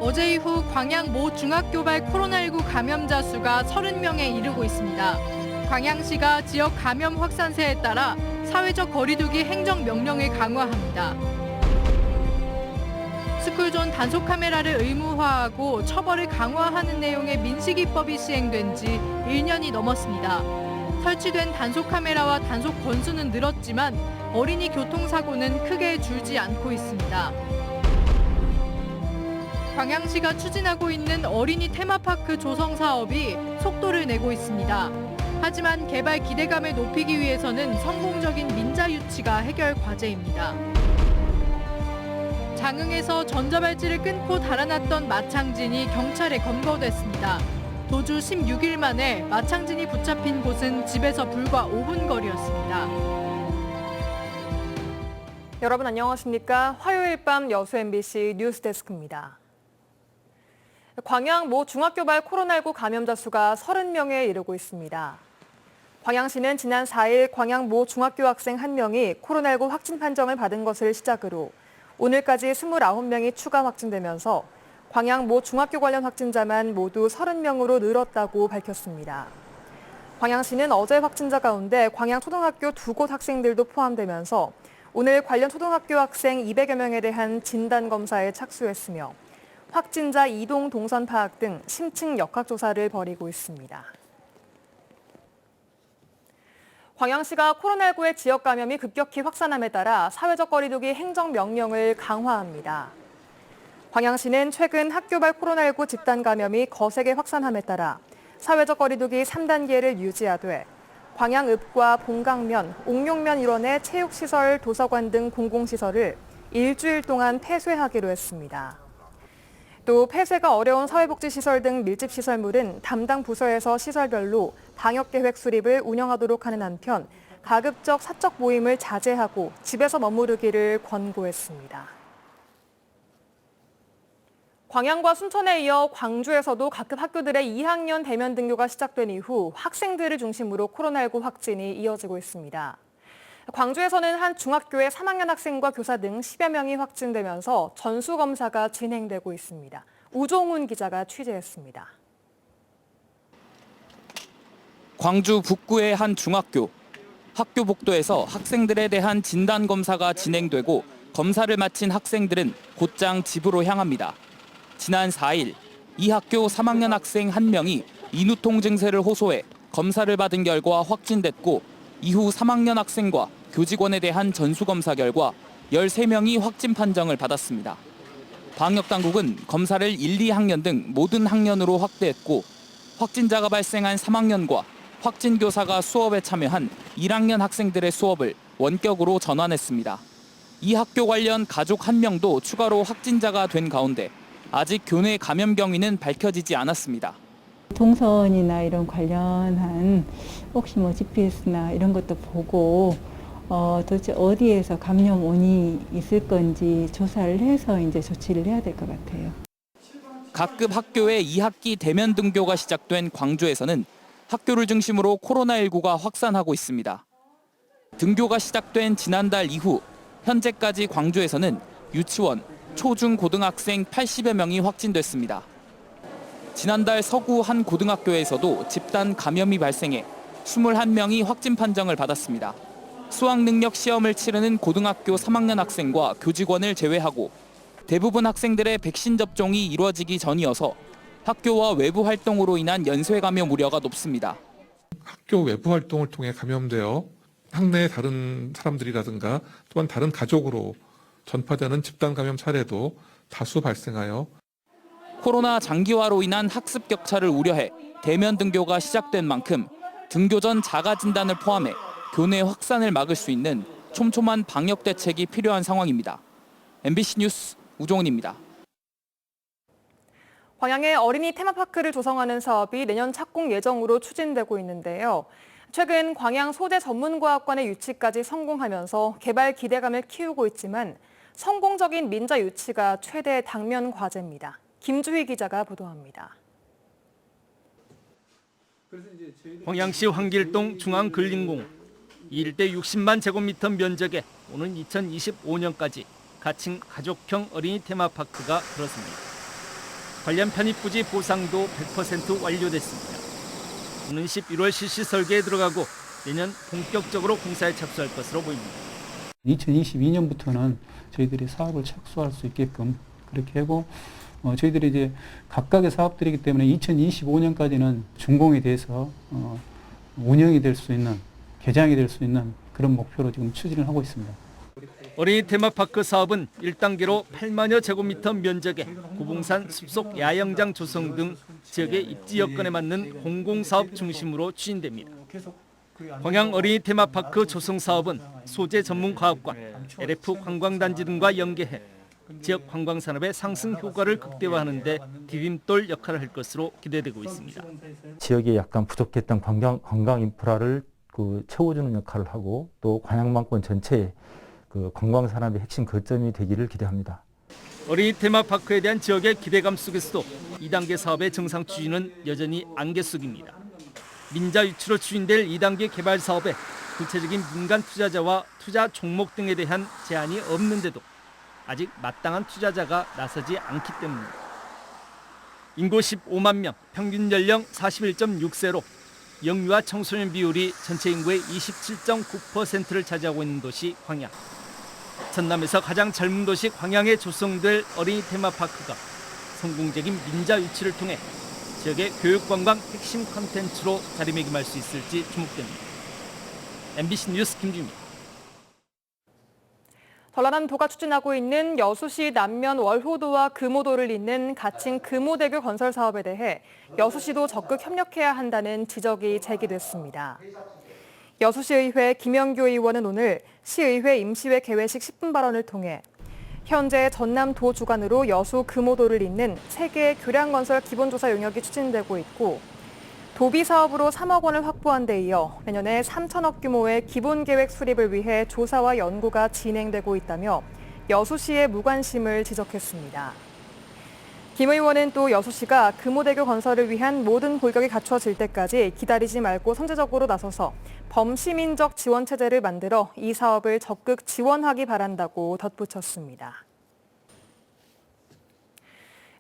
어제 이후 광양 모 중학교발 코로나19 감염자 수가 30명에 이르고 있습니다. 광양시가 지역 감염 확산세에 따라 사회적 거리두기 행정명령을 강화합니다. 스쿨존 단속 카메라를 의무화하고 처벌을 강화하는 내용의 민식이법이 시행된 지 1년이 넘었습니다. 설치된 단속 카메라와 단속 건수는 늘었지만 어린이 교통사고는 크게 줄지 않고 있습니다. 광양시가 추진하고 있는 어린이 테마파크 조성 사업이 속도를 내고 있습니다. 하지만 개발 기대감을 높이기 위해서는 성공적인 민자 유치가 해결 과제입니다. 장흥에서 전자발찌를 끊고 달아났던 마창진이 경찰에 검거됐습니다. 도주 16일 만에 마창진이 붙잡힌 곳은 집에서 불과 5분 거리였습니다. 여러분 안녕하십니까? 화요일 밤 여수 MBC 뉴스데스크입니다. 광양 모 중학교발 코로나19 감염자 수가 30명에 이르고 있습니다. 광양시는 지난 4일 광양 모 중학교 학생 1명이 코로나19 확진 판정을 받은 것을 시작으로 오늘까지 29명이 추가 확진되면서 광양 모 중학교 관련 확진자만 모두 30명으로 늘었다고 밝혔습니다. 광양시는 어제 확진자 가운데 광양 초등학교 2곳 학생들도 포함되면서 오늘 관련 초등학교 학생 200여 명에 대한 진단검사에 착수했으며 확진자 이동 동선 파악 등 심층 역학조사를 벌이고 있습니다. 광양시가 코로나19의 지역 감염이 급격히 확산함에 따라 사회적 거리두기 행정명령을 강화합니다. 광양시는 최근 학교발 코로나19 집단 감염이 거세게 확산함에 따라 사회적 거리두기 3단계를 유지하되 광양읍과 봉강면, 옥룡면 일원의 체육시설, 도서관 등 공공시설을 일주일 동안 폐쇄하기로 했습니다. 또 폐쇄가 어려운 사회복지시설 등 밀집시설물은 담당 부서에서 시설별로 방역계획 수립을 운영하도록 하는 한편 가급적 사적 모임을 자제하고 집에서 머무르기를 권고했습니다. 광양과 순천에 이어 광주에서도 각급 학교들의 2학년 대면 등교가 시작된 이후 학생들을 중심으로 코로나19 확진이 이어지고 있습니다. 광주에서는 한 중학교의 3학년 학생과 교사 등 10여 명이 확진되면서 전수검사가 진행되고 있습니다. 우종훈 기자가 취재했습니다. 광주 북구의 한 중학교. 학교 복도에서 학생들에 대한 진단검사가 진행되고 검사를 마친 학생들은 곧장 집으로 향합니다. 지난 4일 이 학교 3학년 학생 1명이 인후통 증세를 호소해 검사를 받은 결과 확진됐고 이후 3학년 학생과 교직원에 대한 전수검사 결과 13명이 확진 판정을 받았습니다. 방역당국은 검사를 1, 2학년 등 모든 학년으로 확대했고 확진자가 발생한 3학년과 확진 교사가 수업에 참여한 1학년 학생들의 수업을 원격으로 전환했습니다. 이 학교 관련 가족 1명도 추가로 확진자가 된 가운데 아직 교내 감염 경위는 밝혀지지 않았습니다. 동선이나 이런 관련한 혹시 GPS나 이런 것도 보고 도대체 어디에서 감염원이 있을 건지 조사를 해서 이제 조치를 해야 될 것 같아요. 각급 학교의 2학기 대면 등교가 시작된 광주에서는 학교를 중심으로 코로나19가 확산하고 있습니다. 등교가 시작된 지난달 이후 현재까지 광주에서는 유치원, 초중 고등학생 80여 명이 확진됐습니다. 지난달 서구 한 고등학교에서도 집단 감염이 발생해 21명이 확진 판정을 받았습니다. 수학능력 시험을 치르는 고등학교 3학년 학생과 교직원을 제외하고 대부분 학생들의 백신 접종이 이루어지기 전이어서 학교와 외부 활동으로 인한 연쇄 감염 우려가 높습니다. 학교 외부 활동을 통해 감염되어 학내의 다른 사람들이라든가 또한 다른 가족으로 전파되는 집단 감염 사례도 다수 발생하여 코로나 장기화로 인한 학습 격차를 우려해 대면 등교가 시작된 만큼 등교 전 자가 진단을 포함해 교내 확산을 막을 수 있는 촘촘한 방역 대책이 필요한 상황입니다. MBC 뉴스 우종훈입니다. 광양에 어린이 테마파크를 조성하는 사업이 내년 착공 예정으로 추진되고 있는데요. 최근 광양 소재 전문과학관의 유치까지 성공하면서 개발 기대감을 키우고 있지만 성공적인 민자 유치가 최대 당면 과제입니다. 김주희 기자가 보도합니다. 광양시 황길동 중앙근린공. 이 일대 60만 제곱미터 면적에 오는 2025년까지 가칭 가족형 어린이 테마파크가 들었습니다. 관련 편입부지 보상도 100% 완료됐습니다. 오는 11월 실시 설계에 들어가고 내년 본격적으로 공사에 착수할 것으로 보입니다. 2022년부터는 저희들이 사업을 착수할 수 있게끔 그렇게 하고 저희들이 이제 각각의 사업들이기 때문에 2025년까지는 준공이 돼서 운영이 될 수 있는, 개장이 될 수 있는 그런 목표로 지금 추진을 하고 있습니다. 어린이 테마파크 사업은 1단계로 8만여 제곱미터 면적의 구봉산 숲속 야영장 조성 등 지역의 입지 여건에 맞는 공공사업 중심으로 추진됩니다. 광양 어린이 테마파크 조성 사업은 소재 전문 과학관, LF 관광단지 등과 연계해 지역 관광 산업의 상승 효과를 극대화하는 데 디딤돌 역할을 할 것으로 기대되고 있습니다. 지역에 약간 부족했던 관광 인프라를 채워주는 역할을 하고 또 광양만권 전체에 관광 산업의 핵심 거점이 되기를 기대합니다. 어린이 테마파크에 대한 지역의 기대감 속에서도 2단계 사업의 정상 추진은 여전히 안개 속입니다. 민자 유치로 추진될 2단계 개발 사업에 구체적인 민간 투자자와 투자 종목 등에 대한 제한이 없는데도 아직 마땅한 투자자가 나서지 않기 때문입니다. 인구 15만 명, 평균 연령 41.6세로 영유아 청소년 비율이 전체 인구의 27.9%를 차지하고 있는 도시 광양. 전남에서 가장 젊은 도시 광양에 조성될 어린이 테마파크가 성공적인 민자 유치를 통해 지역의 교육관광 핵심 콘텐츠로 자리매김할 수 있을지 주목됩니다. MBC 뉴스 김주입니다. 전라남도가 추진하고 있는 여수시 남면 월호도와 금오도를 잇는 가칭 금오대교 건설 사업에 대해 여수시도 적극 협력해야 한다는 지적이 제기됐습니다. 여수시의회 김영교 의원은 오늘 시의회 임시회 개회식 10분 발언을 통해 현재 전남도 주관으로 여수 금오도를 잇는 3개의 교량건설 기본조사 용역이 추진되고 있고 도비 사업으로 3억 원을 확보한 데 이어 내년에 3천억 규모의 기본계획 수립을 위해 조사와 연구가 진행되고 있다며 여수시의 무관심을 지적했습니다. 김 의원은 또 여수시가 금오대교 건설을 위한 모든 골격이 갖춰질 때까지 기다리지 말고 선제적으로 나서서 범시민적 지원 체제를 만들어 이 사업을 적극 지원하기 바란다고 덧붙였습니다.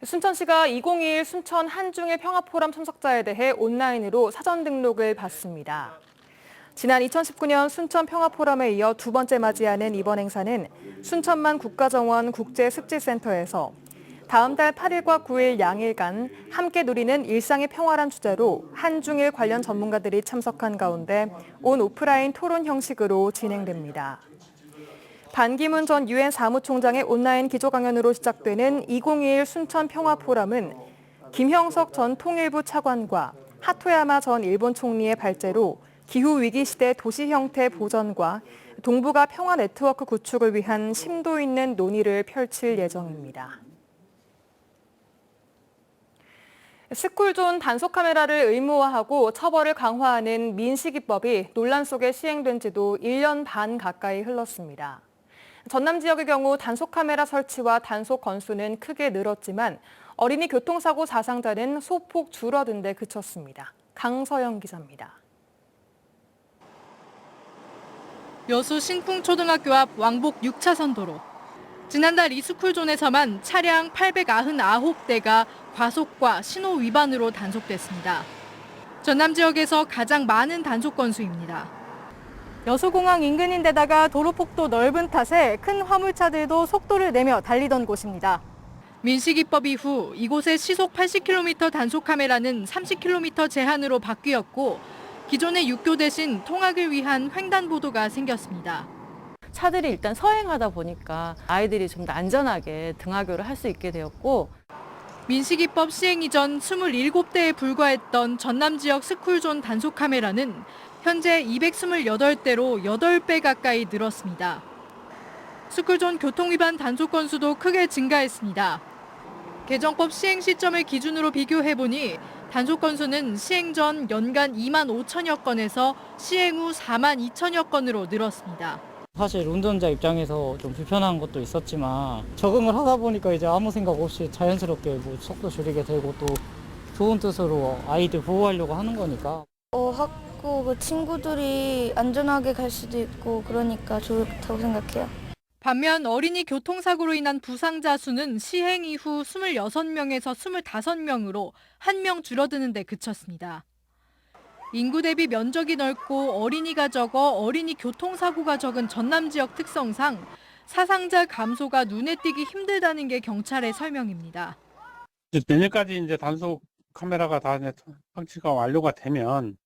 순천시가 2021 순천 한중일 평화포럼 참석자에 대해 온라인으로 사전 등록을 받습니다. 지난 2019년 순천 평화포럼에 이어 두 번째 맞이하는 이번 행사는 순천만 국가정원 국제습지센터에서 다음 달 8일과 9일 양일간 함께 누리는 일상의 평화란 주제로 한중일 관련 전문가들이 참석한 가운데 온 오프라인 토론 형식으로 진행됩니다. 반기문 전 유엔 사무총장의 온라인 기조 강연으로 시작되는 2021 순천 평화포럼은 김형석 전 통일부 차관과 하토야마 전 일본 총리의 발제로 기후위기 시대 도시 형태 보전과 동북아 평화 네트워크 구축을 위한 심도 있는 논의를 펼칠 예정입니다. 스쿨존 단속 카메라를 의무화하고 처벌을 강화하는 민식이법이 논란 속에 시행된 지도 1년 반 가까이 흘렀습니다. 전남 지역의 경우 단속 카메라 설치와 단속 건수는 크게 늘었지만 어린이 교통사고 사상자는 소폭 줄어든 데 그쳤습니다. 강서영 기자입니다. 여수 신풍초등학교 앞 왕복 6차선 도로. 지난달 이 스쿨존에서만 차량 899대가 과속과 신호 위반으로 단속됐습니다. 전남 지역에서 가장 많은 단속 건수입니다. 여수공항 인근인데다가 도로폭도 넓은 탓에 큰 화물차들도 속도를 내며 달리던 곳입니다. 민식이법 이후 이곳의 시속 80km 단속 카메라는 30km 제한으로 바뀌었고 기존의 육교 대신 통학을 위한 횡단보도가 생겼습니다. 차들이 일단 서행하다 보니까 아이들이 좀 더 안전하게 등하교를 할 수 있게 되었고 민식이법 시행 이전 27대에 불과했던 전남 지역 스쿨존 단속 카메라는 현재 228대로 8배 가까이 늘었습니다. 스쿨존 교통위반 단속 건수도 크게 증가했습니다. 개정법 시행 시점을 기준으로 비교해보니 단속 건수는 시행 전 연간 2만 5천여 건에서 시행 후 4만 2천여 건으로 늘었습니다. 사실 운전자 입장에서 좀 불편한 것도 있었지만 적응을 하다 보니까 이제 아무 생각 없이 자연스럽게 속도 줄이게 되고 또 좋은 뜻으로 아이들 보호하려고 하는 거니까. 학교 친구들이 안전하게 갈 수도 있고 그러니까 좋다고 생각해요. 반면 어린이 교통사고로 인한 부상자 수는 시행 이후 26명에서 25명으로 1명 줄어드는 데 그쳤습니다. 인구 대비 면적이 넓고 어린이가 적어 어린이 교통사고가 적은 전남 지역 특성상 사상자 감소가 눈에 띄기 힘들다는 게 경찰의 설명입니다. 내년까지 이제 단속 카메라가 다 설치가 완료가 되면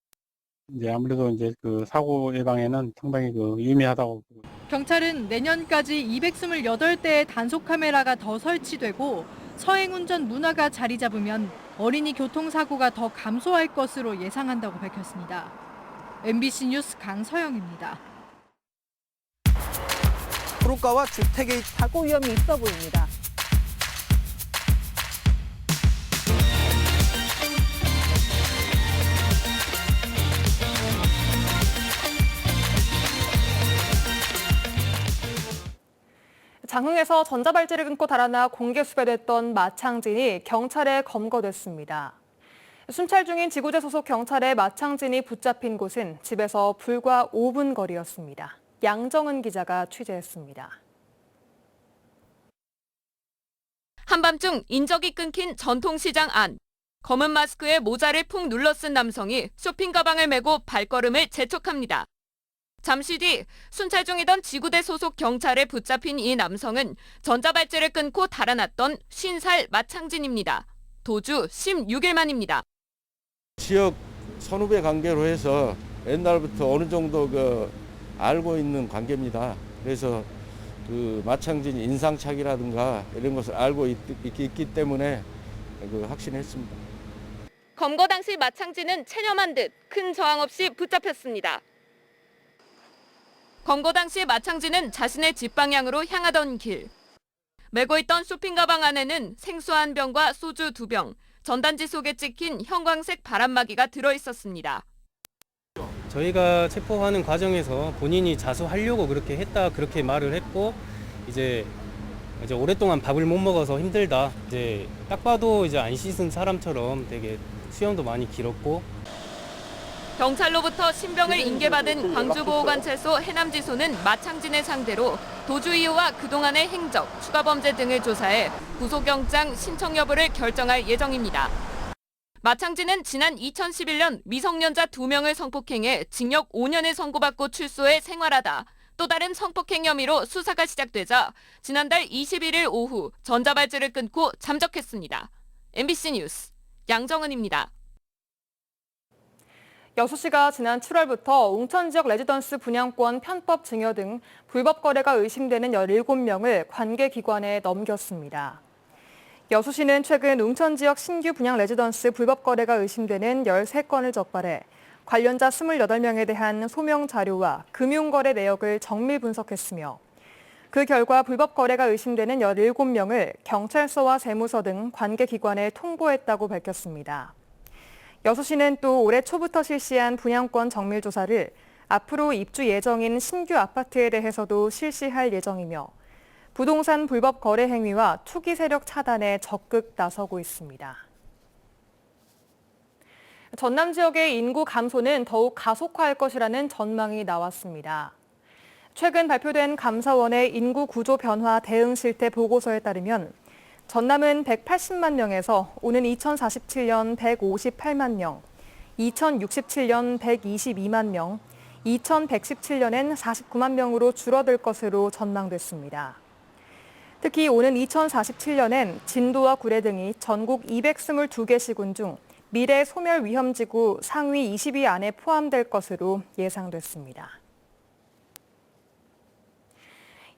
이제 아무래도 이제 그 사고 예방에는 상당히 유의미하다고. 경찰은 내년까지 228대의 단속 카메라가 더 설치되고 서행 운전 문화가 자리 잡으면 어린이 교통사고가 더 감소할 것으로 예상한다고 밝혔습니다. MBC 뉴스 강서영입니다. 도로가와 주택의 사고 위험이 있어 보입니다. 장흥에서 전자발찌를 끊고 달아나 공개 수배됐던 마창진이 경찰에 검거됐습니다. 순찰 중인 지구대 소속 경찰의 마창진이 붙잡힌 곳은 집에서 불과 5분 거리였습니다. 양정은 기자가 취재했습니다. 한밤중 인적이 끊긴 전통시장 안. 검은 마스크에 모자를 푹 눌러 쓴 남성이 쇼핑 가방을 메고 발걸음을 재촉합니다. 잠시 뒤 순찰 중이던 지구대 소속 경찰에 붙잡힌 이 남성은 전자발찌를 끊고 달아났던 50살 마창진입니다. 도주 16일 만입니다. 지역 선후배 관계로 해서 옛날부터 어느 정도 알고 있는 관계입니다. 그래서 마창진 인상착의라든가 이런 것을 알고 있기 때문에 확신했습니다. 검거 당시 마창진은 체념한 듯 큰 저항 없이 붙잡혔습니다. 검거 당시 마창진은 자신의 집 방향으로 향하던 길. 메고 있던 쇼핑 가방 안에는 생수 한 병과 소주 2병, 전단지 속에 찍힌 형광색 바람막이가 들어있었습니다. 저희가 체포하는 과정에서 본인이 자수하려고 그렇게 했다 그렇게 말을 했고 이제 오랫동안 밥을 못 먹어서 힘들다. 이제 딱 봐도 이제 안 씻은 사람처럼 되게 수염도 많이 길었고. 경찰로부터 신병을 인계받은 광주보호관찰소 해남지소는 마창진을 상대로 도주 이유와 그동안의 행적, 추가 범죄 등을 조사해 구속영장 신청 여부를 결정할 예정입니다. 마창진은 지난 2011년 미성년자 2명을 성폭행해 징역 5년을 선고받고 출소해 생활하다 또 다른 성폭행 혐의로 수사가 시작되자 지난달 21일 오후 전자발찌를 끊고 잠적했습니다. MBC 뉴스 양정은입니다. 여수시가 지난 7월부터 웅천 지역 레지던스 분양권 편법 증여 등 불법 거래가 의심되는 17명을 관계기관에 넘겼습니다. 여수시는 최근 웅천 지역 신규 분양 레지던스 불법 거래가 의심되는 13건을 적발해 관련자 28명에 대한 소명 자료와 금융거래 내역을 정밀 분석했으며 그 결과 불법 거래가 의심되는 17명을 경찰서와 세무서 등 관계기관에 통보했다고 밝혔습니다. 여수시는 또 올해 초부터 실시한 분양권 정밀 조사를 앞으로 입주 예정인 신규 아파트에 대해서도 실시할 예정이며 부동산 불법 거래 행위와 투기 세력 차단에 적극 나서고 있습니다. 전남 지역의 인구 감소는 더욱 가속화할 것이라는 전망이 나왔습니다. 최근 발표된 감사원의 인구 구조 변화 대응 실태 보고서에 따르면 전남은 180만 명에서 오는 2047년 158만 명, 2067년 122만 명, 2117년엔 49만 명으로 줄어들 것으로 전망됐습니다. 특히 오는 2047년엔 진도와 구례 등이 전국 222개 시군 중 미래 소멸 위험지구 상위 20위 안에 포함될 것으로 예상됐습니다.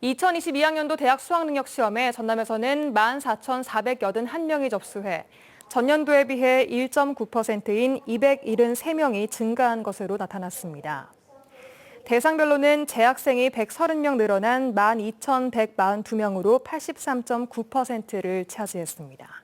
2022학년도 대학 수학능력시험에 전남에서는 14,481명이 접수해 전년도에 비해 1.9%인 273명이 증가한 것으로 나타났습니다. 대상별로는 재학생이 130명 늘어난 12,142명으로 83.9%를 차지했습니다.